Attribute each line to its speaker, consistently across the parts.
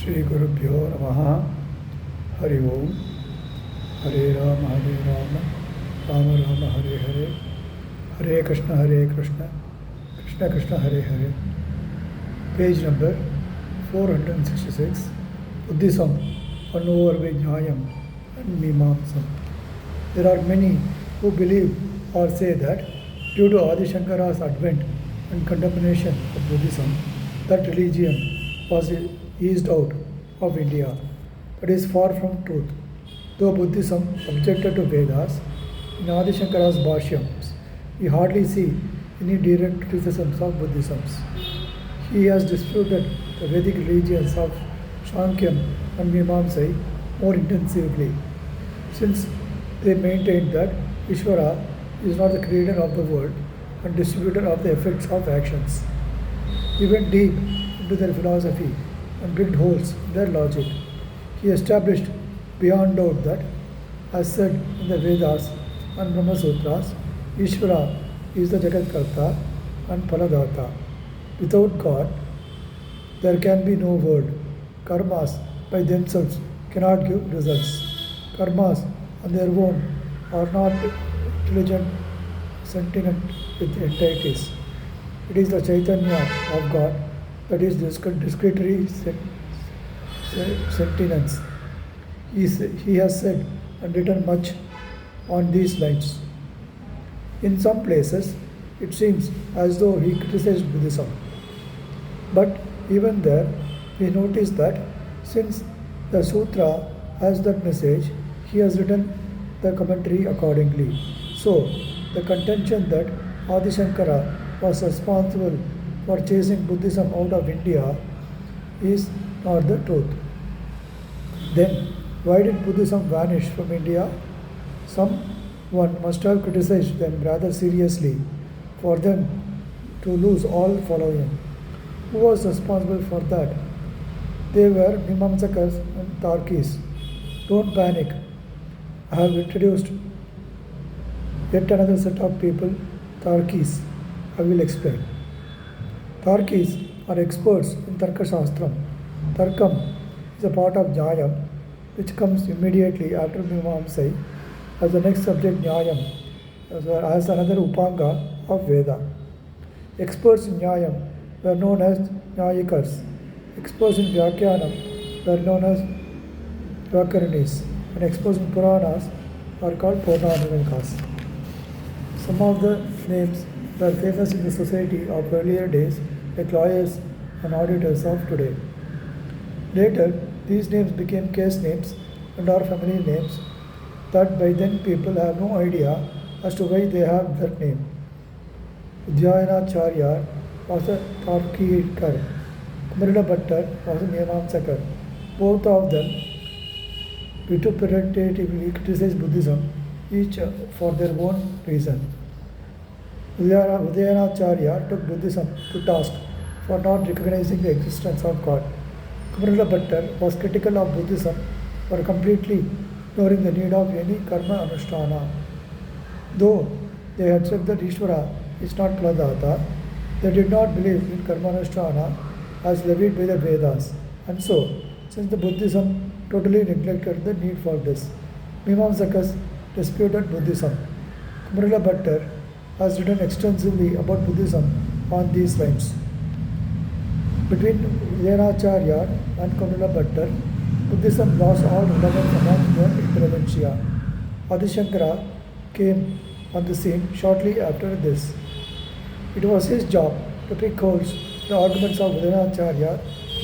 Speaker 1: Sri Gurubhyo Namaha. Hari Om. Hare Rama, Rama Rama, Hare Hare. Hare Krishna, Krishna Krishna, Hare Hare. Page number 466. Buddhism, one over by nyayam and meemamsam. There are many who believe or say that due to Adi Shankara's advent and condemnation of Buddhism, that religion was eased out of India. That is far from truth. Though Buddhism objected to Vedas, in Adi Shankara's Bhashyams, we hardly see any direct criticisms of Buddhism. He has disputed the Vedic religions of Shankyam and Meemamsai more intensively, since they maintained that Ishvara is not the creator of the world and distributor of the effects of actions. He went deep into their philosophy and pricked holes in their logic. He established beyond doubt that, as said in the Vedas and Brahma Sutras, Ishvara is the Jagatkarta and Paladata. Without God, there can be no world. Karmas by themselves cannot give results. Karmas on their own are not intelligent, sentient with entities. It is the Chaitanya of God that is discretory sentience. He has said and written much on these lines. In some places, it seems as though he criticized Buddhism. But even there, we notice that since the sutra has that message, he has written the commentary accordingly. So, the contention that Adi Shankara was responsible for chasing Buddhism out of India is not the truth. Then, why did Buddhism vanish from India? Someone must have criticized them rather seriously for them to lose all following. Who was responsible for that? They were Meemamsakas and Tarkis. Don't panic. I have introduced yet another set of people, Tarkis. I will explain. Tarkis are experts in Tarka Shastram. Tarkam is a part of nyayam, which comes immediately after Meemamsai as the next subject nyayam, as another upanga of Veda. Experts in nyayam were known as nyayikas. Experts in Vyakhyanam were known as Vyakaranis, and experts in Puranas are called Purnanikas. Some of the names were famous in the society of earlier days, like lawyers and auditors of today. Later, these names became case names and are family names that by then people have no idea as to why they have that name. Udhayanacharya was a Tarkikar. Kumarila Bhattar was a Meemamsakar. Both of them vituperatively criticized Buddhism, each for their own reason. Udhayanacharya took Buddhism to task for not recognizing the existence of God. Kumarila Bhattar was critical of Buddhism for completely ignoring the need of any karma anushtana. Though they had said that Ishvara is not Paladata, they did not believe in karma anushtana as levied by the Vedas. And so, since the Buddhism totally neglected the need for this, Meemamsakas disputed Buddhism. Kumarila Bhattar has written extensively about Buddhism on these lines. Between Udhayanacharya and Kumarila Bhattar, Buddhism lost all relevance among the intelligentsia. Adi Shankara came on the scene shortly after this. It was his job to pick holes in the arguments of Udhayanacharya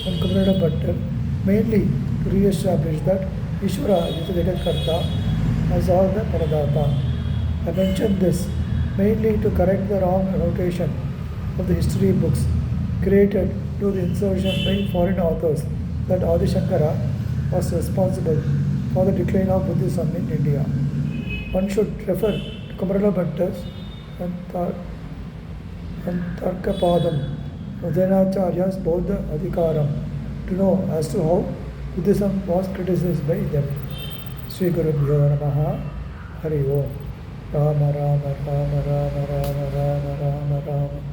Speaker 1: and Kumarila Bhattar, mainly to re-establish that Ishvara is the Jagatkarta as all the Paradata. I mentioned this mainly to correct the wrong annotation of the history books created due to insertion by foreign authors that Adi Shankara was responsible for the decline of Buddhism in India. One should refer to Kumarila Bhattar's and Tarkapadam, Udhayanacharya's Bauddha Adhikaram, to know as to how Buddhism was criticized by them. Sri Gurubhyo Namaha. Hari Om. Rama Rama Rama Rama Rama Rama Rama Rama